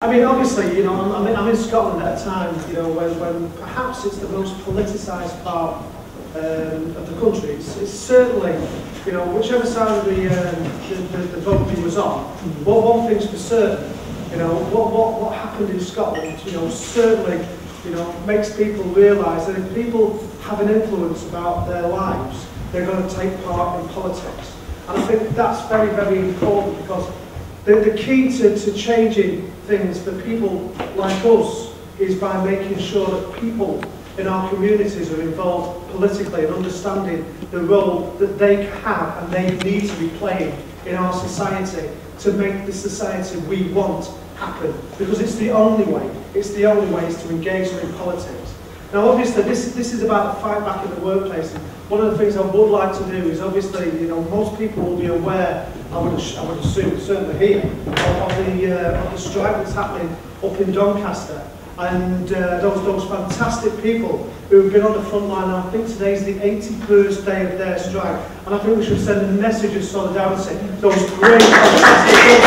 I mean, obviously, you know, I'm in Scotland at a time, you know, when perhaps it's the most politicised part of the country. It's certainly, you know, whichever side of the voting was on. One thing's for certain, you know, what happened in Scotland, you know, certainly, you know, makes people realise that if people have an influence about their lives, they're going to take part in politics. And I think that's very, very important, because the key to changing things for people like us is by making sure that people in our communities are involved politically and understanding the role that they have and they need to be playing in our society to make the society we want happen. Because it's the only way. It's the only way is to engage them in politics. Now, obviously, this is about the fight back in the workplace. And one of the things I would like to do is, obviously, you know, most people will be aware, I would assume, certainly here, of the strike that's happening up in Doncaster. And those fantastic people who have been on the front line. I think today's the 81st day of their strike. And I think we should send a message of solidarity. Those great, fantastic people.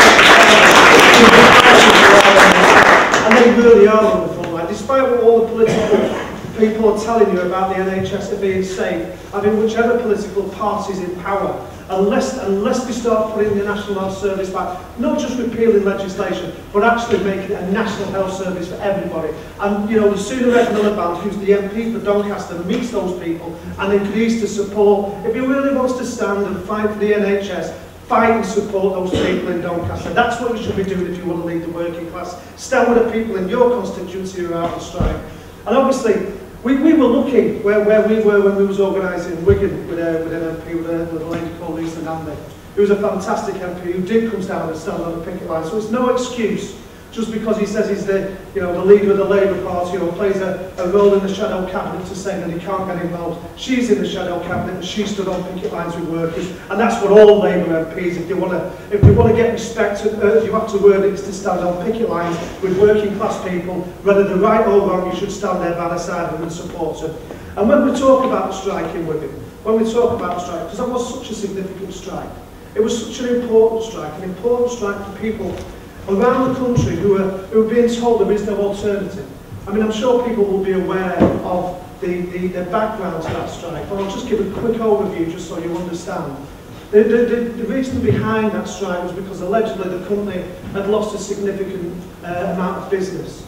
And they really are on the front line. Despite what all the political people are telling you about the NHS being safe, I mean, whichever political party is in power, unless we start putting the National Health Service back, not just repealing legislation, but actually making it a National Health Service for everybody. And, you know, the sooner Ed Miliband, who's the MP for Doncaster, meets those people and agrees to support, if he really wants to stand and fight for the NHS, fight and support those people in Doncaster. That's what you should be doing if you want to lead the working class. Stand with the people in your constituency who are out on strike. And obviously, we were looking where we were when we was organising Wigan with an MP, with a lady called Lisa Namby, who was a fantastic MP who did come down and stand on the picket line. So it's no excuse just because he says he's the, you know, the leader of the Labour Party or plays a role in the shadow cabinet to say that he can't get involved. She's in the shadow cabinet and she stood on picket lines with workers, and that's what all Labour MPs, if they want to get respect, you have to earn it to stand on picket lines with working class people, whether they're right or wrong. You should stand there by the side of them and support them. And when we talk about the strike in Wigan, because that was such a significant strike, it was such an important strike for people around the country who are being told there is no alternative. I mean, I'm sure people will be aware of the background to that strike, but I'll just give a quick overview just so you understand. The reason behind that strike was because allegedly the company had lost a significant amount of business.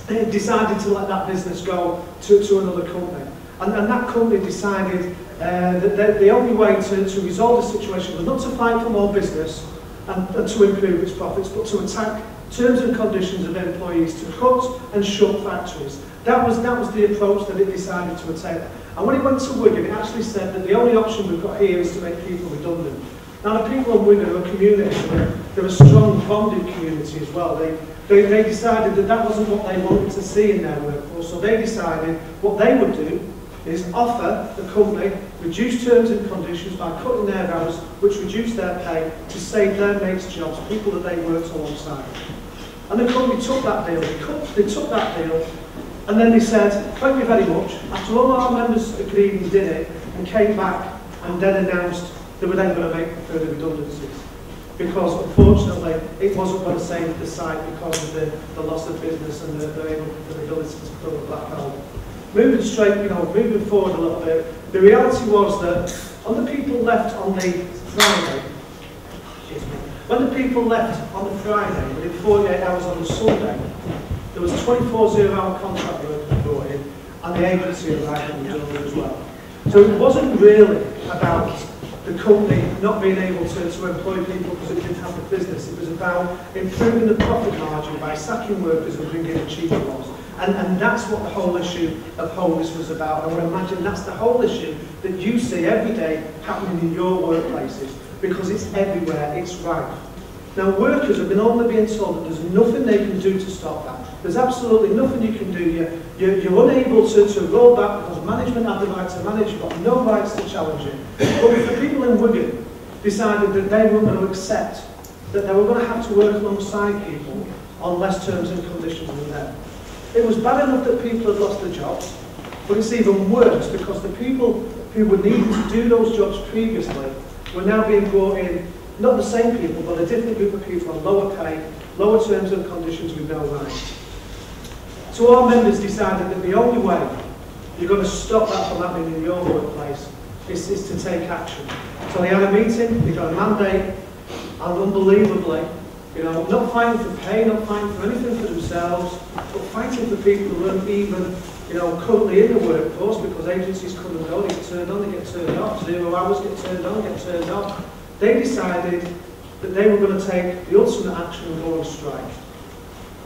They decided to let that business go to another company. And that company decided that the only way to resolve the situation was not to fight for more business and to improve its profits, but to attack terms and conditions of employees, to cut and shut factories. That was the approach that it decided to take. And when it went to Wigan, it actually said that the only option we've got here is to make people redundant. Now, the people of Wigan are a community, they're a strong bonded community as well. They decided that that wasn't what they wanted to see in their workforce, so they decided what they would do is offer the company reduced terms and conditions by cutting their hours, which reduced their pay to save their mates' jobs, people that they worked alongside. And the company took that deal, they took that deal, and then they said, thank you very much. After all our members agreed and did it, and came back and then announced they were then going to make further redundancies. Because unfortunately, it wasn't going to save the site because of the loss of business and the redundancies from the black hole. Moving forward a little bit, the reality was that when the people left on the Friday, within 48 hours on the Sunday, there was 24 zero-hour contract workers brought in, and the agency arrived in the building as well. So it wasn't really about the company not being able to employ people because it didn't have the business. It was about improving the profit margin by sacking workers and bringing in cheaper ones. And that's what the whole issue of homeless was about. I would imagine that's the whole issue that you see every day happening in your workplaces, because it's everywhere, it's rife. Now, workers have been only being told that there's nothing they can do to stop that. There's absolutely nothing you can do. You're unable to roll back because management have the right to manage, you've got no rights to challenge it. But the people in Wigan decided that they were going to accept that they were going to have to work alongside people on less terms and conditions than them. It was bad enough that people had lost their jobs, but it's even worse because the people who were needing to do those jobs previously were now being brought in, not the same people, but a different group of people on lower pay, lower terms and conditions with no right. So our members decided that the only way you're going to stop that from happening in your workplace is to take action. So they had a meeting, they got a mandate, and unbelievably, you know, not fighting for pay, not fighting for anything for themselves, but fighting for people who weren't even, you know, currently in the workforce, because agencies come and go, they get turned on, they get turned off, 0 hours get turned on, get turned off. They decided that they were going to take the ultimate action and go on strike.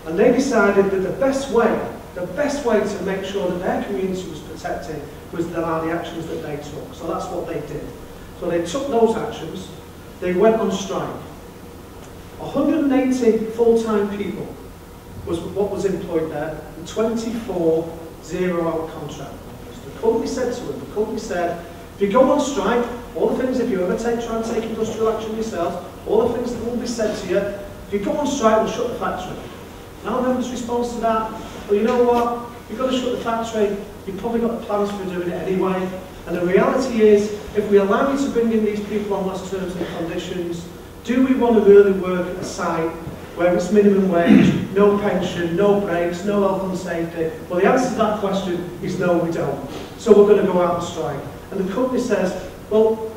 And they decided that the best way to make sure that their community was protected was the actions that they took. So that's what they did. So they took those actions, they went on strike. 180 full-time people was what was employed there, and 24 zero-hour contract workers. The company said to them, the company said, if you go on strike, all the things, if you ever try and take industrial action yourselves, all the things that will be said to you, if you go on strike, we'll shut the factory. And our members' response to that, well, you know what, you've got to shut the factory, you've probably got plans for doing it anyway. And the reality is, if we allow you to bring in these people on less terms and conditions, do we want to really work at a site where it's minimum wage, no pension, no breaks, no health and safety? Well, the answer to that question is no, we don't. So we're going to go out and strike. And the company says, well,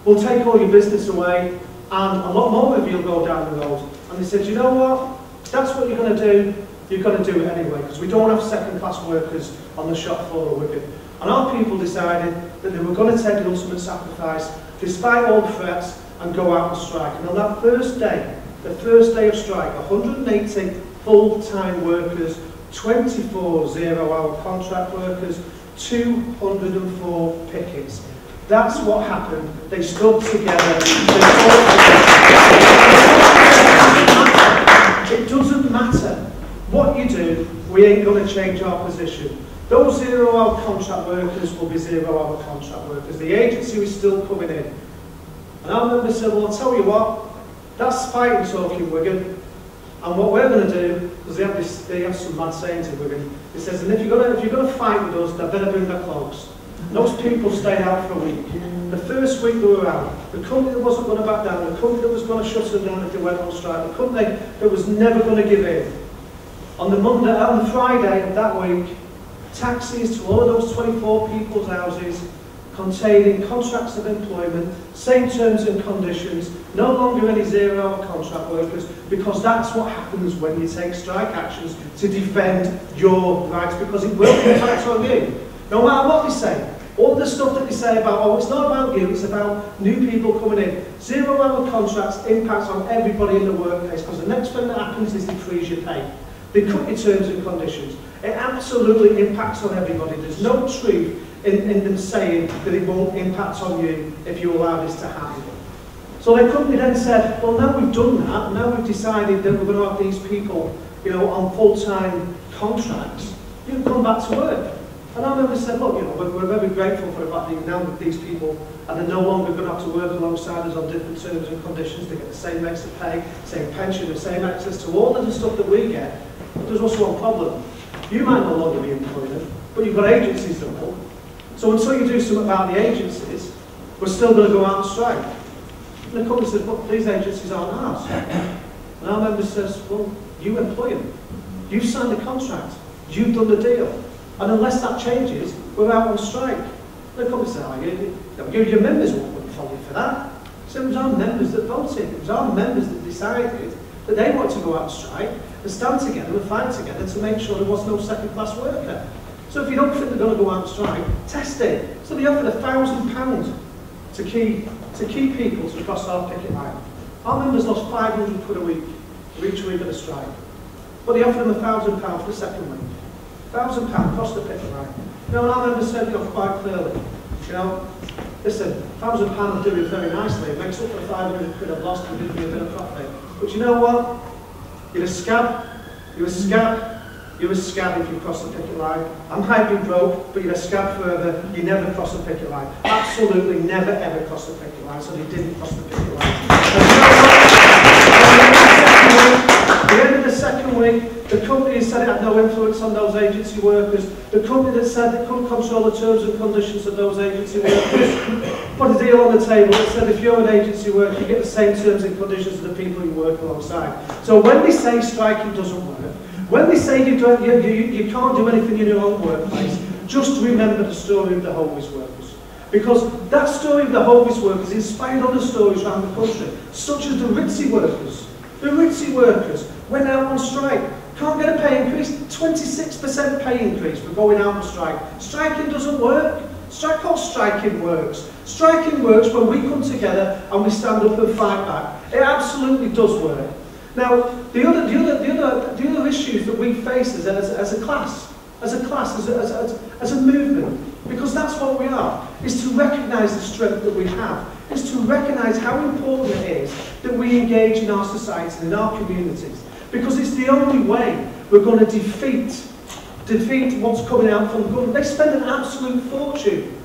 we'll take all your business away, and a lot more of you will go down the road. And they said, you know what? That's what you're going to do. You've got to do it anyway, because we don't have second-class workers on the shop floor or Wigan. And our people decided that they were going to take the ultimate sacrifice, despite all the threats, and go out and strike. And on that first day, the first day of strike, 180 full-time workers, 24 zero-hour contract workers, 204 pickets. That's what happened. They stood together. It doesn't matter what you do, we ain't going to change our position. Those zero-hour contract workers will be zero-hour contract workers. The agency is still coming in. And our members said, well, I'll tell you what, that's fighting talk in Wigan. And what we're going to do, because they have some mad sayings in Wigan, it says, and if you're going to fight with us, they better bring their cloaks. And those people stayed out for a week. The first week they were out, the company that wasn't going to back down, the company that was going to shut them down if they went on strike, the company that was never going to give in. On the Friday of that week, taxis to all of those 24 people's houses, containing contracts of employment, same terms and conditions, no longer any zero-hour contract workers, because that's what happens when you take strike actions to defend your rights, because it will impact on you. No matter what they say, all the stuff that they say about, oh, it's not about you, it's about new people coming in. Zero-hour contracts impact on everybody in the workplace, because the next thing that happens is they freeze your pay. They cut your terms and conditions. It absolutely impacts on everybody. There's no truth in them saying that it won't impact on you if you allow this to happen. So the company then said, well, now we've done that, now we've decided that we're going to have these people, you know, on full-time contracts, you can come back to work. And our members said, look, you know, we're very grateful for the fact that now with these people, and they're no longer going to have to work alongside us on different terms and conditions. They get the same rates of pay, same pension, the same access to all of the stuff that we get. But there's also one problem. You might no longer be employing them, but you've got agencies that will. So until you do something about the agencies, we're still going to go out and strike. And the company said, look, these agencies aren't ours. And our member says, well, you employ them. You've signed the contract. You've done the deal. And unless that changes, we're out on strike. And the company said, oh, your members wouldn't follow you for that. So it was our members that voted. It was our members that decided that they wanted to go out on strike and stand together and fight together to make sure there was no second-class worker. So if you don't think they're going to go out and strike, test it. So they offered £1,000 to keep people to cross our picket line. Our members lost £500 a week for each week of the strike. But they offered them £1,000 for the second week. £1,000 across the picket line. You know, and our members said, you know, quite clearly, you know, listen, £1,000 will do it very nicely. It makes up for the £500 I've lost and gives me a bit of profit. But you know what? You're a scab. You're a scab. You're a scab if you cross the picket line. I might be broke, but you're a scab further. You never cross the picket line. Absolutely never, ever cross the picket line. So they didn't cross the picket line. At the end of the the second week, the company said it had no influence on those agency workers. The company that said they couldn't control the terms and conditions of those agency workers put a deal on the table that said if you're an agency worker, you get the same terms and conditions as the people you work alongside. So when they say striking doesn't work, when they say you can't do anything in your own workplace, just remember the story of the homeless workers. Because that story of the homeless workers inspired other stories around the country, such as the Ritzy workers. The Ritzy workers went out on strike, can't get a pay increase, 26% pay increase for going out on strike. Striking doesn't work. Striking works. Striking works when we come together and we stand up and fight back. It absolutely does work. Now, the other issues that we face as a class, as a movement, because that's what we are, is to recognise the strength that we have, is to recognise how important it is that we engage in our society and in our communities, because it's the only way we're going to defeat what's coming out from the government. They spend an absolute fortune.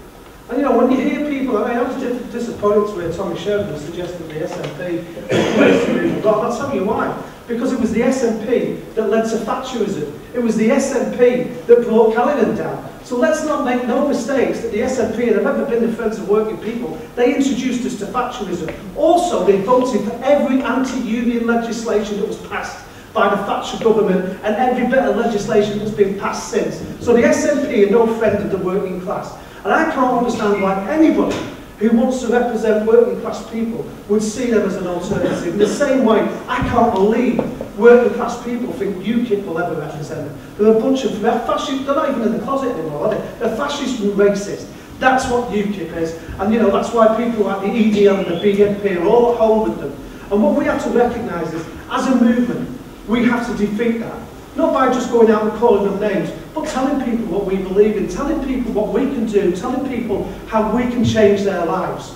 And you know, when you hear people, I was disappointed to hear Tommy Sheridan suggesting the SNP, but I'll tell you why. Because it was the SNP that led to Thatcherism. It was the SNP that brought Callaghan down. So let's not make no mistakes that the SNP, and I've ever been the Friends of Working People, they introduced us to Thatcherism. Also, they voted for every anti-union legislation that was passed by the Thatcher government and every bit of legislation that's been passed since. So the SNP are no friend of the working class. And I can't understand why anybody who wants to represent working class people would see them as an alternative. In the same way, I can't believe working class people think UKIP will ever represent them. They're a bunch of fascists. They're not even in the closet anymore, are they? They're fascist and racist. That's what UKIP is. And you know, that's why people like the EDL and the BNP are all at home with them. And what we have to recognise is, as a movement, we have to defeat that. Not by just going out and calling them names, but telling people what we believe in, telling people what we can do, telling people how we can change their lives.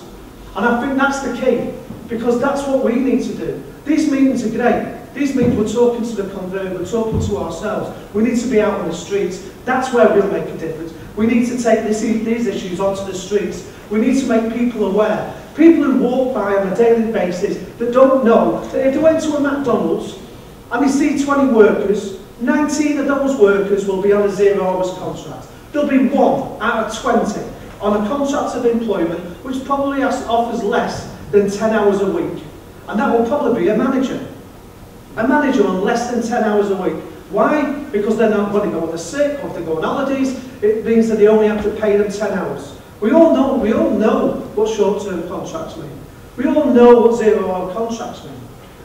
And I think that's the key, because that's what we need to do. These meetings are great. These meetings, we're talking to the converted, we're talking to ourselves. We need to be out on the streets. That's where we'll make a difference. We need to take these issues onto the streets. We need to make people aware. People who walk by on a daily basis that don't know that if they went to a McDonald's and they see 20 workers, 19 of those workers will be on a 0 hours contract. There'll be 1 out of 20 on a contract of employment which probably offers less than 10 hours a week. And that will probably be a manager. A manager on less than 10 hours a week. Why? Because they're not, when they go on the sick or if they go on holidays, it means that they only have to pay them 10 hours. We all know what short-term contracts mean. We all know what 0 hour contracts mean.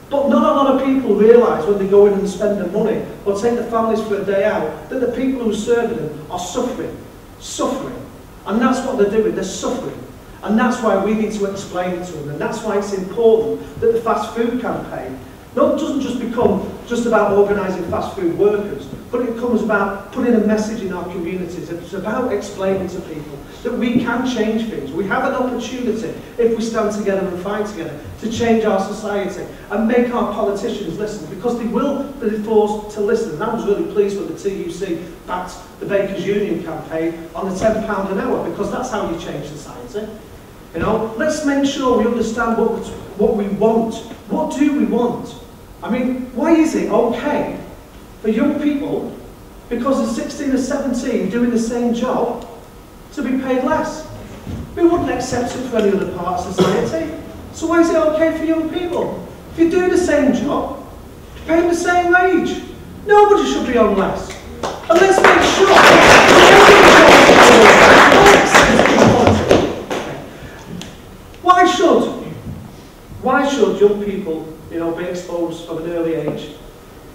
But not a lot of people realise when they go in and spend their money or take their families for a day out that the people who are serving them are suffering. And that's what they're doing, they're suffering. And that's why we need to explain it to them. And that's why it's important that the fast food campaign doesn't just become just about organising fast food workers, but it comes about putting a message in our communities. It's about explaining to people that we can change things. We have an opportunity, if we stand together and fight together, to change our society and make our politicians listen, because they will be forced to listen. And I was really pleased when the TUC backed the Bakers Union campaign on the £10 an hour, because that's how you change society. You know, let's make sure we understand what we want. What do we want? I mean, why is it okay for young people, because they're 16 or 17 doing the same job, to be paid less? We wouldn't accept it for any other part of society. So why is it okay for young people? If you do the same job, pay them the same wage. Nobody should be on less. And let's make sure why should young people, you know, be exposed from an early age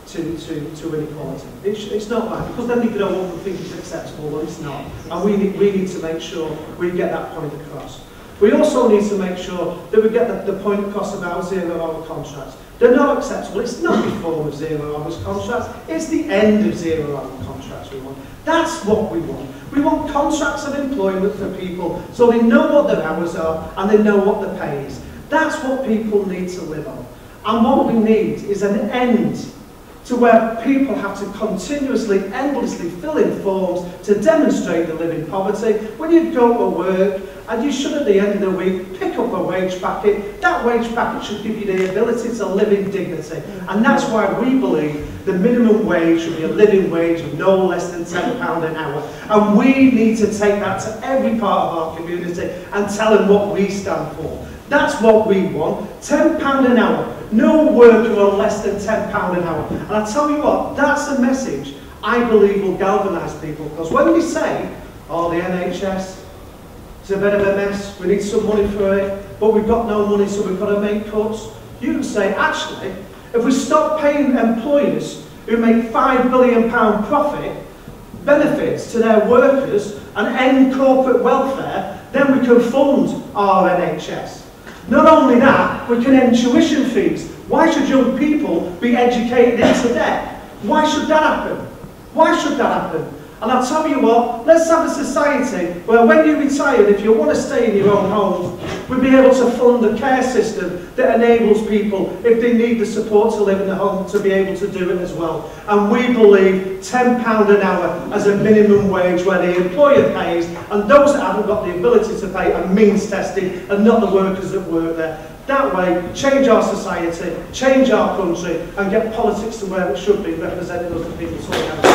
to inequality? It's not right, because then they grow up and think it's acceptable, but it's not. And we need to make sure we get that point across. We also need to make sure that we get the point across about 0 hour contracts. They're not acceptable. It's not the form of 0 hours contracts. It's the end of 0 hour contracts we want. That's what we want. We want contracts of employment for people so they know what their hours are and they know what the pay is. That's what people need to live on. And what we need is an end to where people have to continuously, endlessly fill in forms to demonstrate they live in poverty. When you go to work and you should at the end of the week pick up a wage packet. That wage packet should give you the ability to live in dignity, and that's why we believe the minimum wage should be a living wage of no less than £10 an hour, and we need to take that to every part of our community and tell them what we stand for. That's what we want, £10 an hour. No worker on less than £10 an hour. And I tell you what, that's a message I believe will galvanise people, because when we say, oh, the NHS, it's a bit of a mess, we need some money for it, but we've got no money, so we've got to make cuts. You can say, actually, if we stop paying employers who make £5 billion profit benefits to their workers and end corporate welfare, then we can fund our NHS. Not only that, we can end tuition fees. Why should young people be educated into debt? Why should that happen? Why should that happen? And I'll tell you what, let's have a society where when you retire, if you want to stay in your own homes, we'll be able to fund a care system that enables people, if they need the support to live in the home, to be able to do it as well. And we believe £10 an hour as a minimum wage where the employer pays, and those that haven't got the ability to pay are means tested, and not the workers that work there. That way, change our society, change our country, and get politics to where it should be, representing us the people.